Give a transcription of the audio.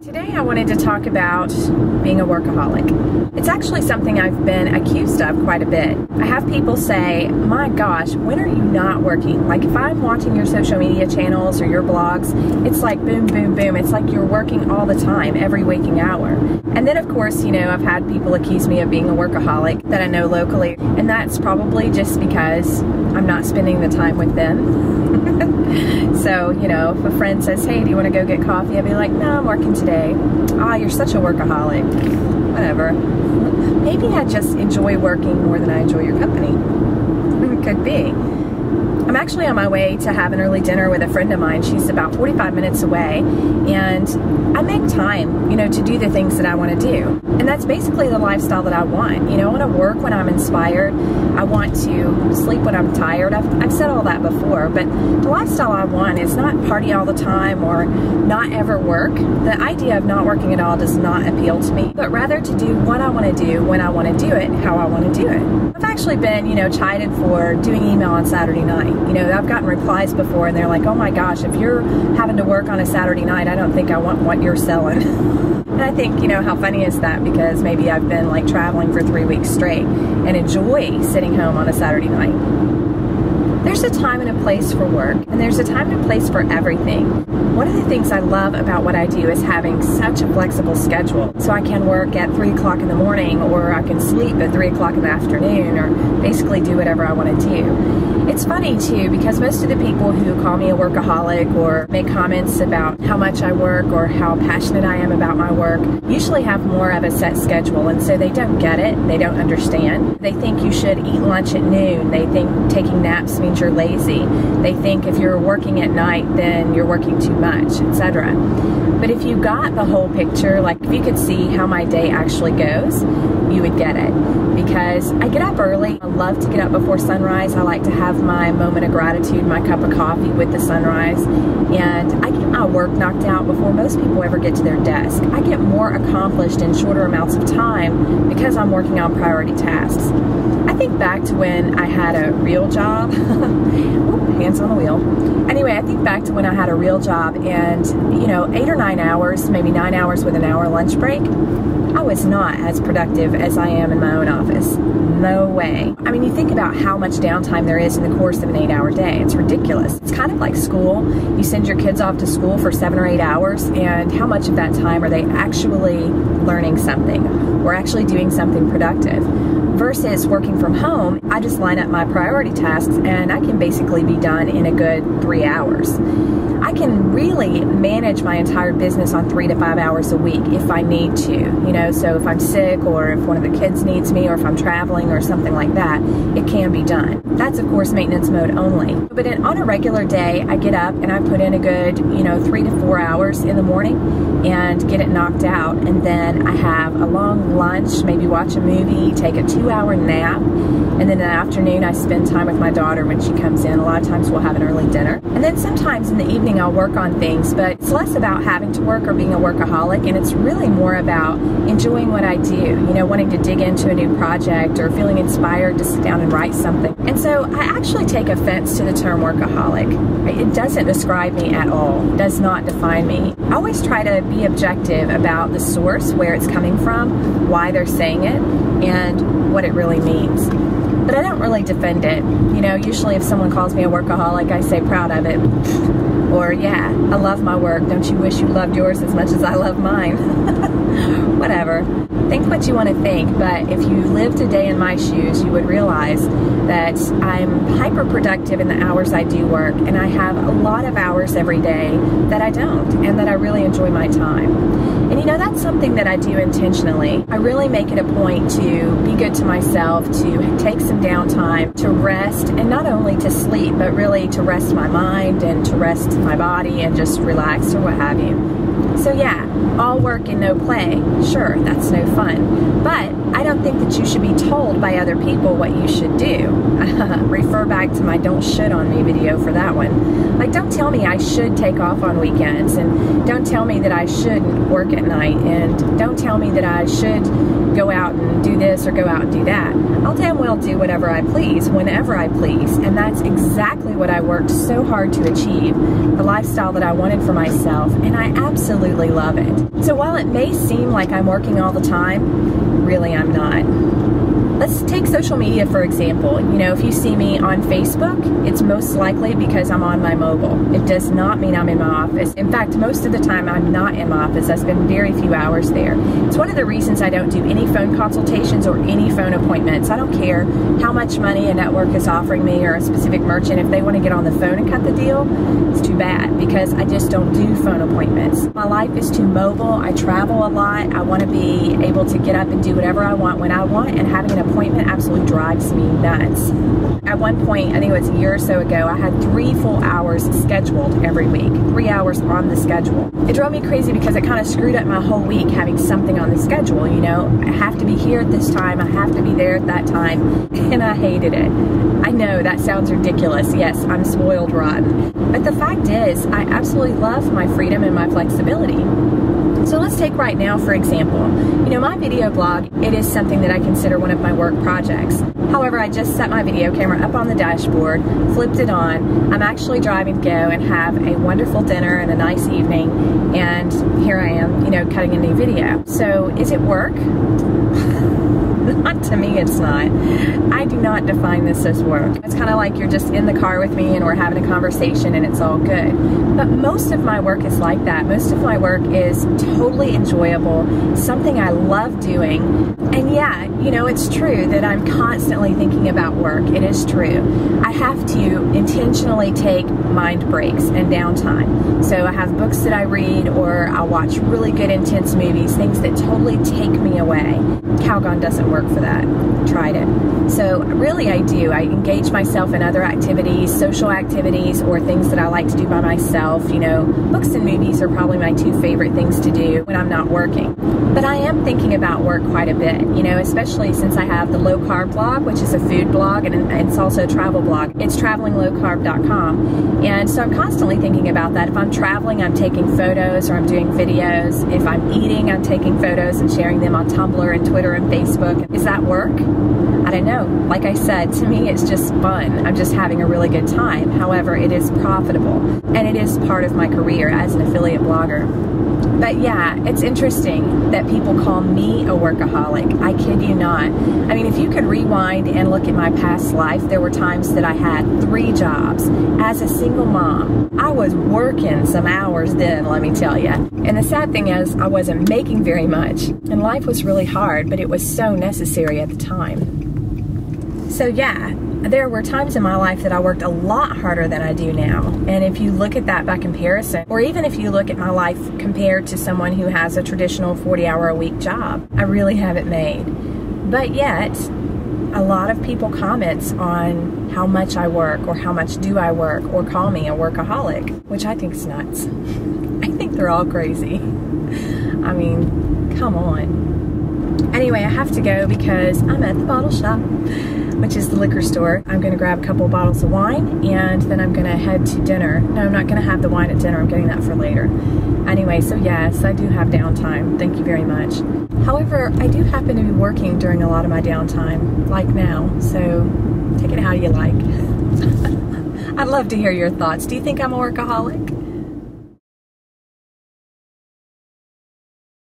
Today I wanted to talk about being a workaholic. It's actually something I've been accused of quite a bit. I have people say, my gosh, when are you not working? Like if I'm watching your social media channels or your blogs, it's like boom, boom, boom. It's like you're working all the time, every waking hour. And then of course, you know, I've had people accuse me of being a workaholic that I know locally. And that's probably just because I'm not spending the time with them. So, you know, if a friend says, hey, do you want to go get coffee? I'd be like, no, I'm working today. Ah, you're such a workaholic. Whatever. Maybe I just enjoy working more than I enjoy your company. It could be. I'm actually on my way to have an early dinner with a friend of mine. She's about 45 minutes away, and I make time, you know, to do the things that I want to do. And that's basically the lifestyle that I want. You know, I want to work when I'm inspired. I want to sleep when I'm tired. I've said all that before, but the lifestyle I want is not party all the time or not ever work. The idea of not working at all does not appeal to me, but rather to do what I want to do, when I want to do it, how I want to do it. I've actually been, you know, chided for doing email on Saturday night. You know, I've gotten replies before and they're like, oh my gosh, if you're having to work on a Saturday night, I don't think I want what you're selling. And I think, you know, how funny is that? Because maybe I've been like traveling for 3 weeks straight and enjoy sitting home on a Saturday night. There's a time and a place for work, and there's a time and a place for everything. One of the things I love about what I do is having such a flexible schedule. So I can work at 3 o'clock in the morning, or I can sleep at 3 o'clock in the afternoon, or basically do whatever I want to do. It's funny too, because most of the people who call me a workaholic or make comments about how much I work or how passionate I am about my work usually have more of a set schedule, and so they don't get it, they don't understand. They think you should eat lunch at noon, they think taking naps means you're lazy, they think if you're working at night then you're working too much, etc. But if you got the whole picture, like if you could see how my day actually goes, you would get it. Because I get up early. I love to get up before sunrise. I like to have my moment of gratitude, my cup of coffee with the sunrise. And I get my work knocked out before most people ever get to their desk. I get more accomplished in shorter amounts of time because I'm working on priority tasks. I think back to when I had a real job. Hands on the wheel. Anyway, I think back to when I had a real job and, you know, 8 or 9 hours, maybe 9 hours with an hour lunch break. I was not as productive as I am in my own office. No way. I mean, you think about how much downtime there is in the course of an 8-hour day. It's ridiculous. It's kind of like school. You send your kids off to school for 7 or 8 hours, and how much of that time are they actually learning something or actually doing something productive? Versus working from home, I just line up my priority tasks and I can basically be done in a good 3 hours. I can really manage my entire business on 3 to 5 hours a week if I need to, you know, so if I'm sick or if one of the kids needs me or if I'm traveling or something like that, it can be done. That's of course maintenance mode only. But on a regular day, I get up and I put in a good, you know, 3 to 4 hours in the morning and get it knocked out, and then I have a long lunch, maybe watch a movie, take a 2-hour nap, and then in the afternoon I spend time with my daughter when she comes in. A lot of times we'll have an early dinner, and then sometimes in the evening I'll work on things, but it's less about having to work or being a workaholic, and it's really more about enjoying what I do, you know, wanting to dig into a new project or feeling inspired to sit down and write something. And so I actually take offense to the term workaholic. It doesn't describe me at all, does not define me. I always try to be objective about the source, where it's coming from, why they're saying it, and what it really means. But I don't really defend it. You know, usually if someone calls me a workaholic, I say proud of it. Or, yeah, I love my work. Don't you wish you loved yours as much as I love mine? Whatever. Think what you want to think, but if you lived a day in my shoes, you would realize that I'm hyper productive in the hours I do work, and I have a lot of hours every day that I don't, and that I really enjoy my time. And you know, that's something that I do intentionally. I really make it a point to be good to myself, to take some downtime, to rest, and not only to sleep, but really to rest my mind and to rest my body and just relax or what have you. So yeah, all work and no play, sure, that's no fun. But I don't think that you should be told by other people what you should do. Refer back to my don't should on me video for that one. Like, don't tell me I should take off on weekends, and don't tell me that I shouldn't work at night, and don't tell me that I should go out and do this or go out and do that. I'll damn well do whatever I please, whenever I please, and that's exactly what I worked so hard to achieve, the lifestyle that I wanted for myself, and I absolutely love it. So while it may seem like I'm working all the time, really I'm not. Let's take social media for example. You know, if you see me on Facebook, it's most likely because I'm on my mobile. It does not mean I'm in my office. In fact, most of the time I'm not in my office. I spend very few hours there. It's one of the reasons I don't do any phone consultations or any phone appointments. I don't care how much money a network is offering me or a specific merchant. If they want to get on the phone and cut the deal, it's too bad because I just don't do phone appointments. My life is too mobile. I travel a lot. I want to be able to get up and do whatever I want when I want, and having an appointment absolutely drives me nuts. At one point, I think it was a year or so ago, I had 3 full hours scheduled every week, 3 hours on the schedule. It drove me crazy because it kind of screwed up my whole week having something on the schedule. You know, I have to be here at this time, I have to be there at that time, and I hated it. I know that sounds ridiculous. Yes, I'm spoiled rotten. But the fact is, I absolutely love my freedom and my flexibility. So let's take right now, for example, you know, my video blog, it is something that I consider one of my work projects. However, I just set my video camera up on the dashboard, flipped it on. I'm actually driving to go and have a wonderful dinner and a nice evening, and here I am, you know, cutting a new video. So is it work? Not to me, it's not. I do not define this as work. It's kind of like you're just in the car with me and we're having a conversation and it's all good. But most of my work is like that. Most of my work is totally enjoyable, something I love doing. And yeah, you know, it's true that I'm constantly thinking about work. It is true. I have to intentionally take mind breaks and downtime. So I have books that I read, or I'll watch really good intense movies, things that totally take me away. Calgon doesn't work for that. Tried it. So really I do. I engage myself in other activities, social activities, or things that I like to do by myself. You know, books and movies are probably my 2 favorite things to do when I'm not working. But I am thinking about work quite a bit, you know, especially since I have the low carb blog, which is a food blog, and it's also a travel blog. It's travelinglowcarb.com. And so I'm constantly thinking about that. If I'm traveling, I'm taking photos or I'm doing videos. If I'm eating, I'm taking photos and sharing them on Tumblr and Twitter and Facebook. Is that work? I don't know. Like I said, to me it's just fun. I'm just having a really good time. However, it is profitable and it is part of my career as an affiliate blogger. But yeah, it's interesting that people call me a workaholic. I kid you not. I mean, if you could rewind and look at my past life, there were times that I had 3 jobs. As a single mom, I was working some hours then, let me tell you. And the sad thing is, I wasn't making very much. And life was really hard, but it was so necessary at the time. So yeah, there were times in my life that I worked a lot harder than I do now. And if you look at that by comparison, or even if you look at my life compared to someone who has a traditional 40-hour-a-week job, I really have it made. But yet, a lot of people comment on how much I work, or how much do I work, or call me a workaholic, which I think is nuts. I think they're all crazy. I mean, come on. Anyway, I have to go because I'm at the bottle shop, which is the liquor store. I'm gonna grab a couple of bottles of wine and then I'm gonna head to dinner. No, I'm not gonna have the wine at dinner, I'm getting that for later. Anyway, so yes, I do have downtime, thank you very much. However, I do happen to be working during a lot of my downtime, like now, so take it how you like. I'd love to hear your thoughts. Do you think I'm a workaholic?